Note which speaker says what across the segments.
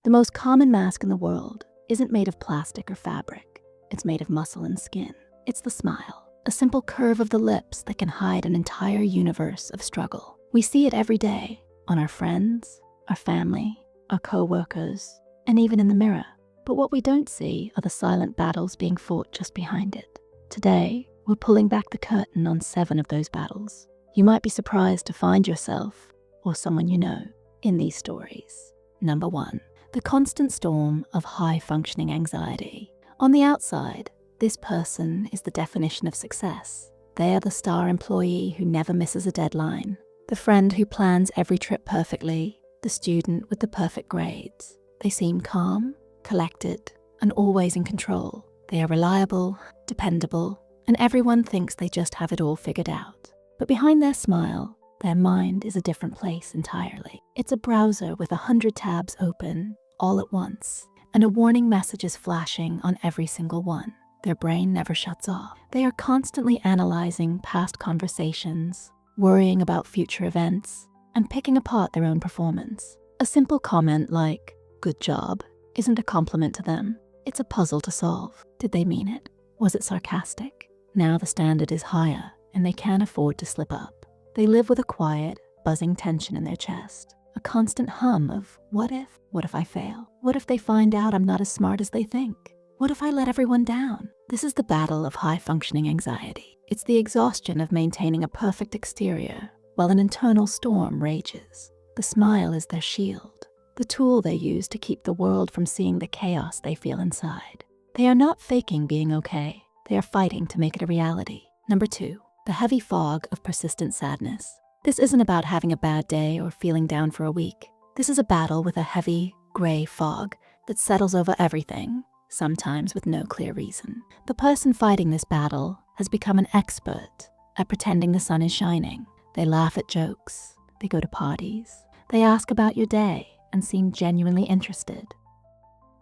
Speaker 1: The most common mask in the world isn't made of plastic or fabric. It's made of muscle and skin. It's the smile, a simple curve of the lips that can hide an entire universe of struggle. We see it every day on our friends, our family, our co-workers, and even in the mirror. But what we don't see are the silent battles being fought just behind it. Today, we're pulling back the curtain on 7 of those battles. You might be surprised to find yourself, or someone you know, in these stories. Number 1, the constant storm of high-functioning anxiety. On the outside, this person is the definition of success. They are the star employee who never misses a deadline, the friend who plans every trip perfectly, the student with the perfect grades. They seem calm, collected, and always in control. They are reliable, dependable, and everyone thinks they just have it all figured out. But behind their smile, their mind is a different place entirely. It's a browser with 100 tabs open all at once, and a warning message is flashing on every single one. Their brain never shuts off. They are constantly analyzing past conversations, worrying about future events, and picking apart their own performance. A simple comment like, "Good job," isn't a compliment to them. It's a puzzle to solve. Did they mean it? Was it sarcastic? Now the standard is higher, and they can't afford to slip up. They live with a quiet, buzzing tension in their chest, a constant hum of, what if I fail? What if they find out I'm not as smart as they think? What if I let everyone down? This is the battle of high-functioning anxiety. It's the exhaustion of maintaining a perfect exterior while an internal storm rages. The smile is their shield, the tool they use to keep the world from seeing the chaos they feel inside. They are not faking being okay. They are fighting to make it a reality. Number 2, the heavy fog of persistent sadness. This isn't about having a bad day or feeling down for a week. This is a battle with a heavy, gray fog that settles over everything, sometimes with no clear reason. The person fighting this battle has become an expert at pretending the sun is shining. They laugh at jokes, they go to parties, they ask about your day and seem genuinely interested.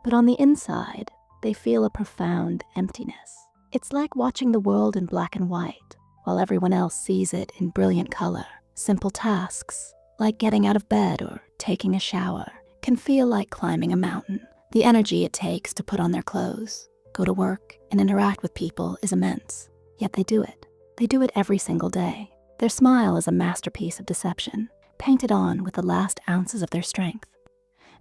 Speaker 1: But on the inside, they feel a profound emptiness. It's like watching the world in black and white, while everyone else sees it in brilliant color. Simple tasks, like getting out of bed or taking a shower, can feel like climbing a mountain. The energy it takes to put on their clothes, go to work, and interact with people is immense. Yet they do it. They do it every single day. Their smile is a masterpiece of deception, painted on with the last ounces of their strength.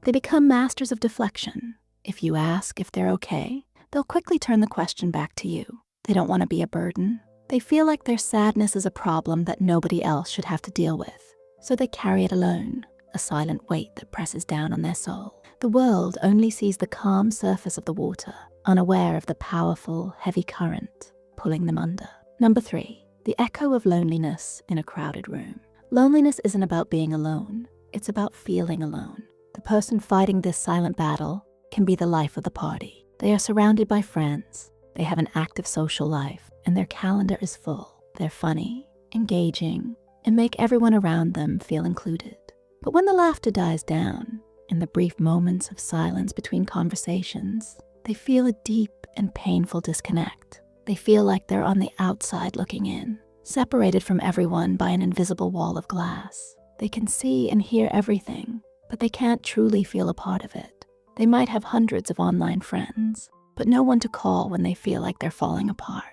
Speaker 1: They become masters of deflection. If you ask if they're okay, they'll quickly turn the question back to you. They don't want to be a burden. They feel like their sadness is a problem that nobody else should have to deal with, so they carry it alone, a silent weight that presses down on their soul. The world only sees the calm surface of the water, unaware of the powerful, heavy current pulling them under. Number 3, the echo of loneliness in a crowded room. Loneliness isn't about being alone. It's about feeling alone. The person fighting this silent battle can be the life of the party. They are surrounded by friends. They have an active social life, and their calendar is full. They're funny, engaging, and make everyone around them feel included. But when the laughter dies down, in the brief moments of silence between conversations, they feel a deep and painful disconnect. They feel like they're on the outside looking in, separated from everyone by an invisible wall of glass. They can see and hear everything, but they can't truly feel a part of it. They might have hundreds of online friends, but no one to call when they feel like they're falling apart.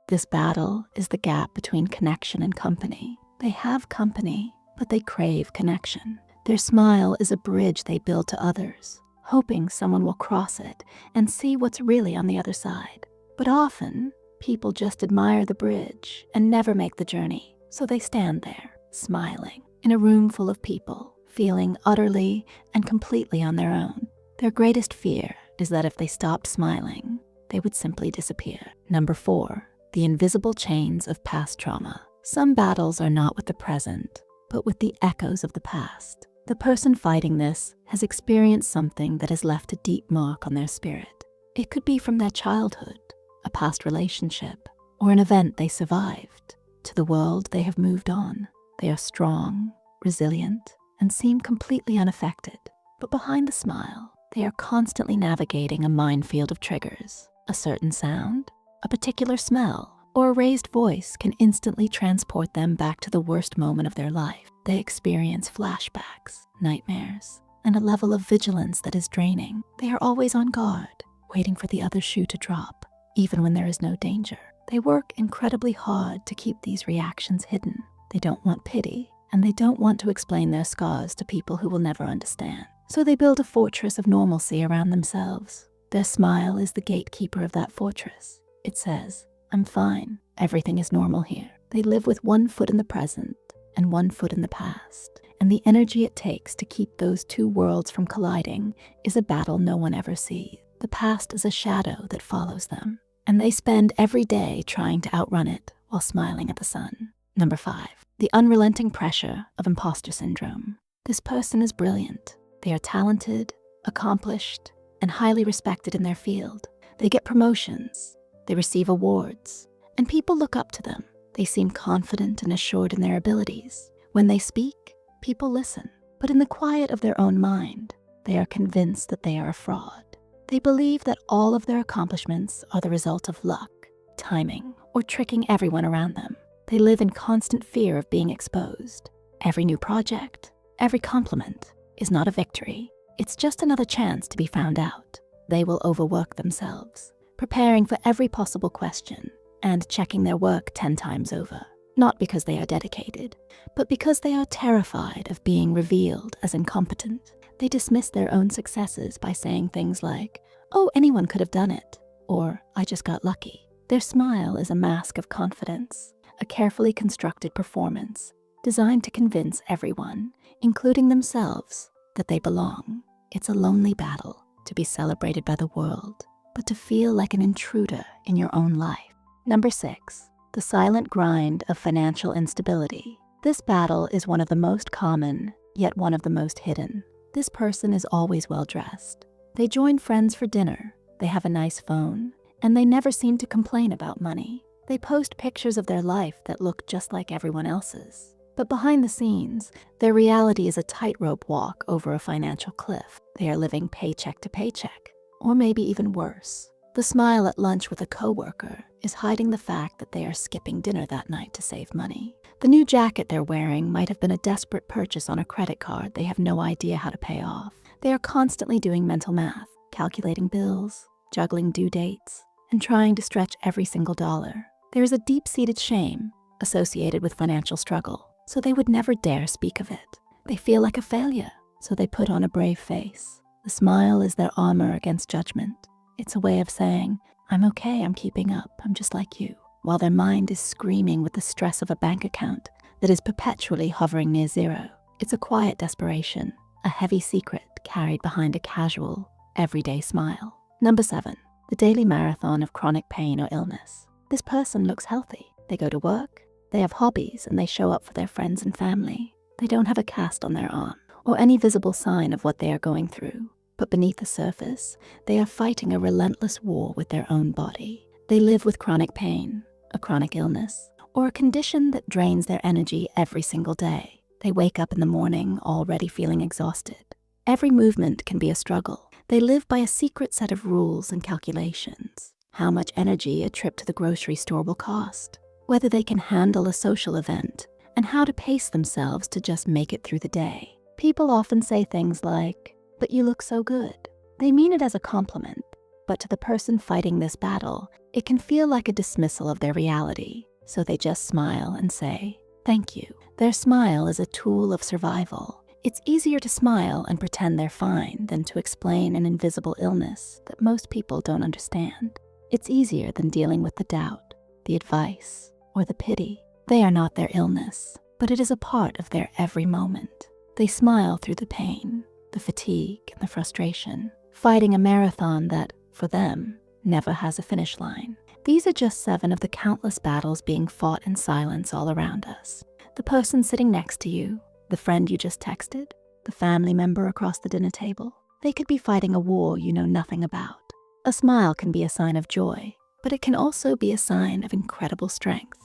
Speaker 1: This battle is the gap between connection and company. They have company, but they crave connection. Their smile is a bridge they build to others, hoping someone will cross it and see what's really on the other side. But often, people just admire the bridge and never make the journey, so they stand there, smiling, in a room full of people, feeling utterly and completely on their own. Their greatest fear is that if they stopped smiling, they would simply disappear. Number 4, the invisible chains of past trauma. Some battles are not with the present, but with the echoes of the past. The person fighting this has experienced something that has left a deep mark on their spirit. It could be from their childhood, a past relationship, or an event they survived. To the world, they have moved on. They are strong, resilient, and seem completely unaffected. But behind the smile, they are constantly navigating a minefield of triggers. A certain sound, a particular smell, or a raised voice can instantly transport them back to the worst moment of their life. They experience flashbacks, nightmares, and a level of vigilance that is draining. They are always on guard, waiting for the other shoe to drop, even when there is no danger. They work incredibly hard to keep these reactions hidden. They don't want pity, and they don't want to explain their scars to people who will never understand. So they build a fortress of normalcy around themselves. Their smile is the gatekeeper of that fortress. It says, "I'm fine. Everything is normal here." They live with one foot in the present and one foot in the past. And the energy it takes to keep those two worlds from colliding is a battle no one ever sees. The past is a shadow that follows them, and they spend every day trying to outrun it while smiling at the sun. Number 5, the unrelenting pressure of imposter syndrome. This person is brilliant. They are talented, accomplished, and highly respected in their field. They get promotions, they receive awards, and people look up to them. They seem confident and assured in their abilities. When they speak, people listen. But in the quiet of their own mind, they are convinced that they are a fraud. They believe that all of their accomplishments are the result of luck, timing, or tricking everyone around them. They live in constant fear of being exposed. Every new project, every compliment is not a victory. It's just another chance to be found out. They will overwork themselves, preparing for every possible question and checking their work 10 times over. Not because they are dedicated, but because they are terrified of being revealed as incompetent. They dismiss their own successes by saying things like, "Oh, anyone could have done it," or "I just got lucky." Their smile is a mask of confidence, a carefully constructed performance designed to convince everyone, including themselves, that they belong. It's a lonely battle to be celebrated by the world, but to feel like an intruder in your own life. Number 6, the silent grind of financial instability. This battle is one of the most common, yet one of the most hidden. This person is always well dressed. They join friends for dinner, they have a nice phone, and they never seem to complain about money. They post pictures of their life that look just like everyone else's. But behind the scenes, their reality is a tightrope walk over a financial cliff. They are living paycheck to paycheck, or maybe even worse. The smile at lunch with a coworker is hiding the fact that they are skipping dinner that night to save money. The new jacket they're wearing might have been a desperate purchase on a credit card they have no idea how to pay off. They are constantly doing mental math, calculating bills, juggling due dates, and trying to stretch every single dollar. There is a deep-seated shame associated with financial struggle, so they would never dare speak of it. They feel like a failure, so they put on a brave face. The smile is their armor against judgment. It's a way of saying, "I'm okay, I'm keeping up, I'm just like you," while their mind is screaming with the stress of a bank account that is perpetually hovering near zero. It's a quiet desperation, a heavy secret carried behind a casual, everyday smile. Number 7, the daily marathon of chronic pain or illness. This person looks healthy. They go to work, they have hobbies, and they show up for their friends and family. They don't have a cast on their arm or any visible sign of what they are going through. But beneath the surface, they are fighting a relentless war with their own body. They live with chronic pain, a chronic illness, or a condition that drains their energy every single day. They wake up in the morning already feeling exhausted. Every movement can be a struggle. They live by a secret set of rules and calculations. How much energy a trip to the grocery store will cost, whether they can handle a social event, and how to pace themselves to just make it through the day. People often say things like, "But you look so good." They mean it as a compliment, but to the person fighting this battle, it can feel like a dismissal of their reality. So they just smile and say, "Thank you." Their smile is a tool of survival. It's easier to smile and pretend they're fine than to explain an invisible illness that most people don't understand. It's easier than dealing with the doubt, the advice, or the pity. They are not their illness, but it is a part of their every moment. They smile through the pain, the fatigue, and the frustration, fighting a marathon that, for them, never has a finish line. These are just 7 of the countless battles being fought in silence all around us. The person sitting next to you, the friend you just texted, the family member across the dinner table. They could be fighting a war you know nothing about. A smile can be a sign of joy, but it can also be a sign of incredible strength.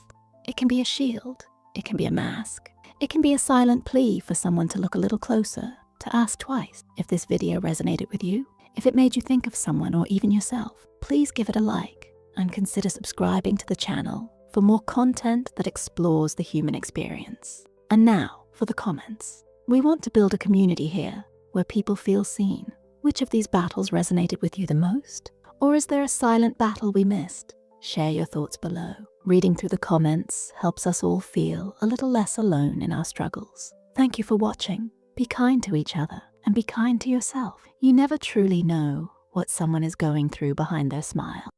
Speaker 1: It can be a shield. It can be a mask. It can be a silent plea for someone to look a little closer, to ask twice. If this video resonated with you, if it made you think of someone or even yourself, please give it a like and consider subscribing to the channel for more content that explores the human experience. And now for the comments. We want to build a community here where people feel seen. Which of these battles resonated with you the most? Or is there a silent battle we missed? Share your thoughts below. Reading through the comments helps us all feel a little less alone in our struggles. Thank you for watching. Be kind to each other and be kind to yourself. You never truly know what someone is going through behind their smile.